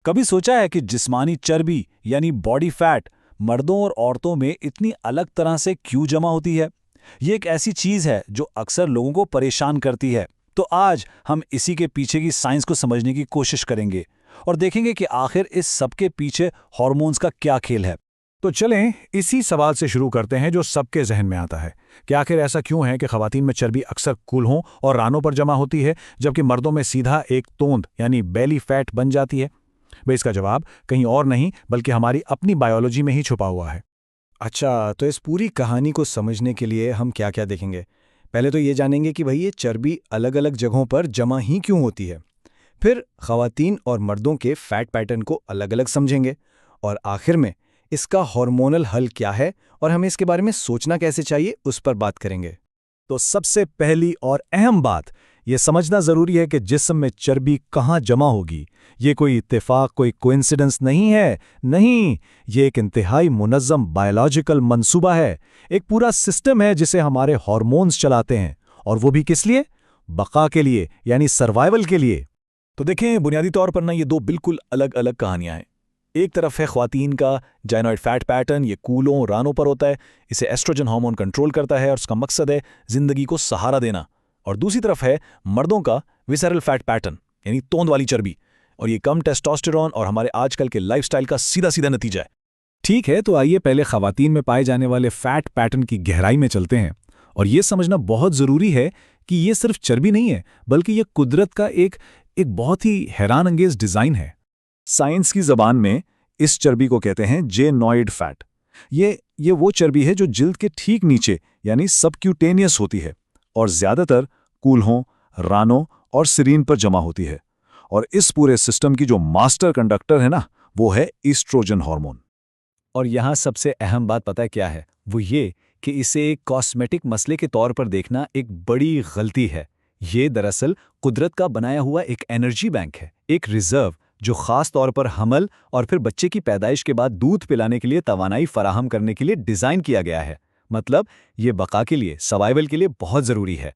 कभी सोचा है कि जिस्मानी चर्बी यानी बॉडी फैट मर्दों और औरतों में इतनी अलग तरह से क्यों जमा होती है? ये एक ऐसी चीज है जो अक्सर लोगों को परेशान करती है। तो आज हम इसी के पीछे की साइंस को समझने की कोशिश करेंगे और देखेंगे कि आखिर इस सब के पीछे हार्मोन्स का क्या खेल है। तो चलें इसी सवाल से शुरू करते हैं जो सबके जहन में आता है कि आखिर ऐसा क्यों है कि खवातीन में चर्बी अक्सर कूल्हों और रानों पर जमा होती है जबकि मर्दों में सीधा एक तोंद यानी बेली फैट बन जाती है। भाई इसका जवाब कहीं और नहीं बल्कि हमारी अपनी बायोलॉजी में ही छुपा हुआ है। अच्छा, तो इस पूरी कहानी को समझने के लिए हम क्या क्या देखेंगे? पहले तो ये जानेंगे कि भाई ये चर्बी अलग अलग जगहों पर जमा ही क्यों होती है। फिर खवातीन और मर्दों के फैट पैटर्न को अलग अलग समझेंगे और आखिर में इसका हार्मोनल हल क्या है और हमें इसके बारे में सोचना कैसे चाहिए उस पर बात करेंगे। तो सबसे पहली और अहम बात यह समझना जरूरी है कि जिस्म में चर्बी कहाँ जमा होगी। ये कोई इत्तेफाक, कोई कोइंसिडेंस नहीं है। नहीं, ये एक इंतहाई मुनज़्ज़म बायोलॉजिकल मंसूबा है। एक पूरा सिस्टम है जिसे हमारे हार्मोन्स चलाते हैं, और वो भी किस लिए? बका के लिए, यानी सर्वाइवल के लिए। तो देखें, बुनियादी तौर पर ये दो बिल्कुल अलग अलग कहानियां हैं। एक तरफ है ख्वातीन का जाइनॉइड फैट पैटर्न, ये कूलों रानों पर होता है। इसे एस्ट्रोजन हार्मोन कंट्रोल करता है और उसका मकसद है जिंदगी को सहारा देना। और दूसरी तरफ है मर्दों का विसरल फैट पैटर्न, यानी तोंद वाली चर्बी, और ये कम टेस्टोस्टेरोन और हमारे आजकल के लाइफस्टाइल का सीधा सीधा नतीजा है। ठीक है, तो आइए पहले खवातीन में पाए जाने वाले फैट पैटर्न की गहराई में चलते हैं। और ये समझना बहुत ज़रूरी है कि ये सिर्फ चर्बी नहीं है, बल्कि ये कुदरत का एक बहुत ही हैरान अंगेज डिज़ाइन है। साइंस की ज़बान में इस चर्बी को कहते हैं जेनॉइड फैट। ये वो चर्बी है जो जिल्द के ठीक नीचे यानी सबक्यूटेनियस होती है और ज़्यादातर कूल्हों, रानों और सिरीन पर जमा होती है। और इस पूरे सिस्टम की जो मास्टर कंडक्टर है ना, वो है ईस्ट्रोजन हार्मोन। और यहाँ सबसे अहम बात पता है क्या है? वो ये कि इसे एक कॉस्मेटिक मसले के तौर पर देखना एक बड़ी गलती है। ये दरअसल कुदरत का बनाया हुआ एक एनर्जी बैंक है, एक रिजर्व जो खास तौर पर हमल और फिर बच्चे की पैदाइश के बाद दूध पिलाने के लिए तवानाई फराहम करने के लिए डिज़ाइन किया गया है। मतलब ये बका के लिए, सर्वाइवल के लिए बहुत ज़रूरी है।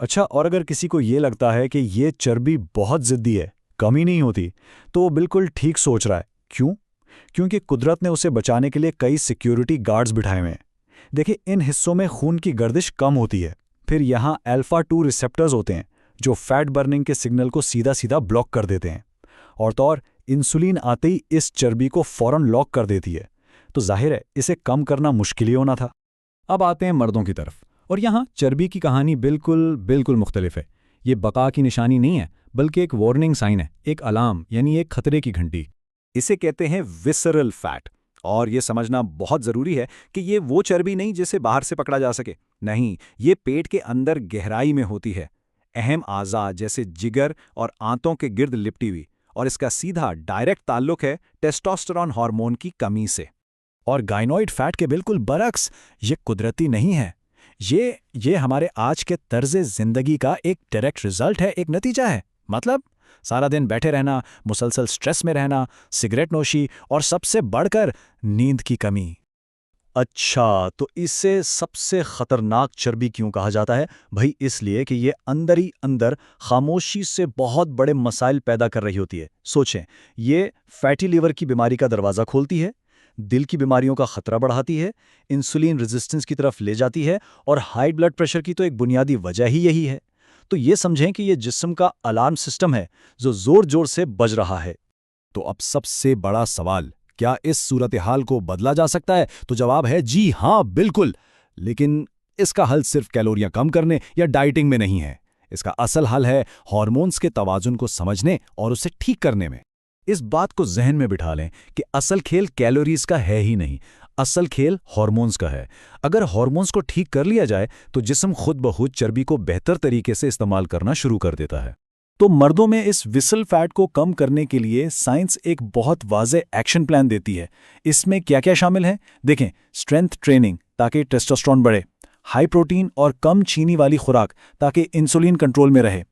अच्छा, और अगर किसी को ये लगता है कि ये चर्बी बहुत ज़िद्दी है, कम ही नहीं होती, तो वो बिल्कुल ठीक सोच रहा है। क्यों? क्योंकि कुदरत ने उसे बचाने के लिए कई सिक्योरिटी गार्ड्स बिठाए हुए हैं। देखिए, इन हिस्सों में खून की गर्दिश कम होती है। फिर यहाँ अल्फा-2 रिसेप्टर्स होते हैं जो फैट बर्निंग के सिग्नल को सीधा सीधा ब्लॉक कर देते हैं। और तो और इंसुलिन आते ही इस चर्बी को फौरन लॉक कर देती है। तो जाहिर है इसे कम करना मुश्किल ही होना था। अब आते हैं मर्दों की तरफ, और यहाँ चर्बी की कहानी बिल्कुल मुख्तलिफ है। ये बका की निशानी नहीं है, बल्कि एक वार्निंग साइन है, एक अलार्म, यानी एक खतरे की घंटी। इसे कहते हैं विसरल फैट। और ये समझना बहुत ज़रूरी है कि ये वो चर्बी नहीं जिसे बाहर से पकड़ा जा सके। नहीं, ये पेट के अंदर गहराई में होती है, अहम आज़ा जैसे जिगर और आंतों के गिर्द लिपटी हुई। और इसका सीधा डायरेक्ट ताल्लुक है टेस्टोस्टेरोन हार्मोन की कमी से। और गाइनॉइड फैट के बिल्कुल बरक्स, ये कुदरती नहीं है। ये हमारे आज के तर्ज़े ज़िंदगी का एक डायरेक्ट रिजल्ट है, एक नतीजा है। मतलब सारा दिन बैठे रहना, मुसलसल स्ट्रेस में रहना, सिगरेट नोशी और सबसे बढ़कर नींद की कमी। अच्छा, तो इसे सबसे खतरनाक चर्बी क्यों कहा जाता है? भाई इसलिए कि ये अंदर ही अंदर खामोशी से बहुत बड़े मसाइल पैदा कर रही होती है। सोचें, ये फैटी लिवर की बीमारी का दरवाज़ा खोलती है, दिल की बीमारियों का खतरा बढ़ाती है, इंसुलिन रेजिस्टेंस की तरफ ले जाती है, और हाई ब्लड प्रेशर की तो एक बुनियादी वजह ही यही है। तो ये समझें कि ये जिस्म का अलार्म सिस्टम है जो जोर जोर से बज रहा है। तो अब सबसे बड़ा सवाल, क्या इस सूरत हाल को बदला जा सकता है? तो जवाब है जी हाँ, बिल्कुल। लेकिन इसका हल सिर्फ कैलोरियां कम करने या डाइटिंग में नहीं है। इसका असल हल है हार्मोन्स के तवाजुन को समझने और उसे ठीक करने में। इस बात को जहन में बिठा लें कि असल खेल कैलोरीज का है ही नहीं, असल खेल हार्मोन्स का है। अगर हार्मोन्स को ठीक कर लिया जाए तो जिस्म खुद ब खुद चर्बी को बेहतर तरीके से इस्तेमाल करना शुरू कर देता है। तो मर्दों में इस विसल फैट को कम करने के लिए साइंस एक बहुत वाज़े एक्शन प्लान देती है। इसमें क्या क्या शामिल है? देखें, स्ट्रेंथ ट्रेनिंग ताकि टेस्टोस्टेरोन बढ़े, हाई प्रोटीन और कम चीनी वाली खुराक ताकि इंसुलिन कंट्रोल में रहे,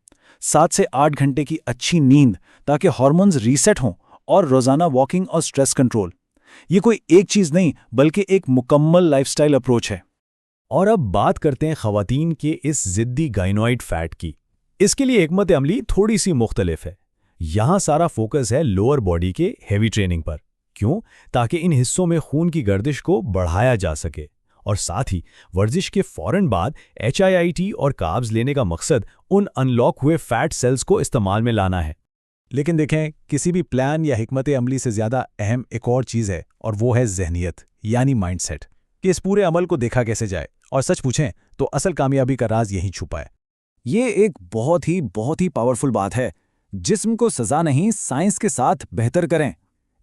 7 से 8 घंटे की अच्छी नींद ताकि हार्मोन्स रीसेट हों, और रोज़ाना वॉकिंग और स्ट्रेस कंट्रोल। ये कोई एक चीज़ नहीं बल्कि एक मुकम्मल लाइफस्टाइल अप्रोच है। और अब बात करते हैं खवातीन के इस जिद्दी गाइनॉइड फैट की। इसके लिए हिकमत अमली थोड़ी सी मुख्तलिफ है। यहाँ सारा फोकस है लोअर बॉडी के हेवी ट्रेनिंग पर। क्यों? ताकि इन हिस्सों में खून की गर्दिश को बढ़ाया जा सके। और साथ ही वर्जिश के फौरन बाद HIIT और कार्ब्स लेने का मकसद उन अनलॉक हुए फैट सेल्स को इस्तेमाल में लाना है। लेकिन देखें, किसी भी प्लान या हिकमत अमली से ज़्यादा अहम एक और चीज़ है, और वो है जहनियत यानी माइंडसेट, कि इस पूरे अमल को देखा कैसे जाए। और सच पूछें तो असल कामयाबी का राज यहीं छुपा है। ये एक बहुत ही पावरफुल बात है। जिस्म को सजा नहीं, साइंस के साथ बेहतर करें।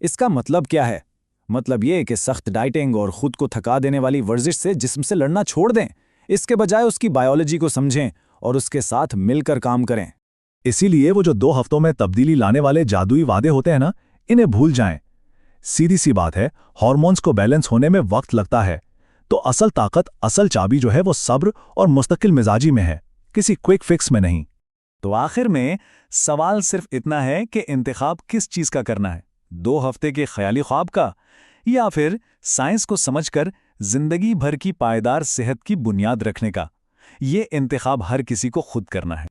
इसका मतलब क्या है? मतलब ये कि सख्त डाइटिंग और खुद को थका देने वाली वर्जिश से जिस्म से लड़ना छोड़ दें। इसके बजाय उसकी बायोलॉजी को समझें और उसके साथ मिलकर काम करें। इसीलिए वो जो 2 हफ्तों में तब्दीली लाने वाले जादुई वादे होते हैं ना, इन्हें भूल जाएं। सीधी सी बात है, हार्मोन्स को बैलेंस होने में वक्त लगता है। तो असल ताकत, असल चाबी जो है वो सब्र और मुस्तकिल मिजाजी में है, किसी क्विक फिक्स में नहीं। तो आखिर में सवाल सिर्फ इतना है कि इंतखाब किस चीज का करना है, 2 हफ्ते के ख्याली ख्वाब का, या फिर साइंस को समझकर जिंदगी भर की पायदार सेहत की बुनियाद रखने का। ये इंतखाब हर किसी को खुद करना है।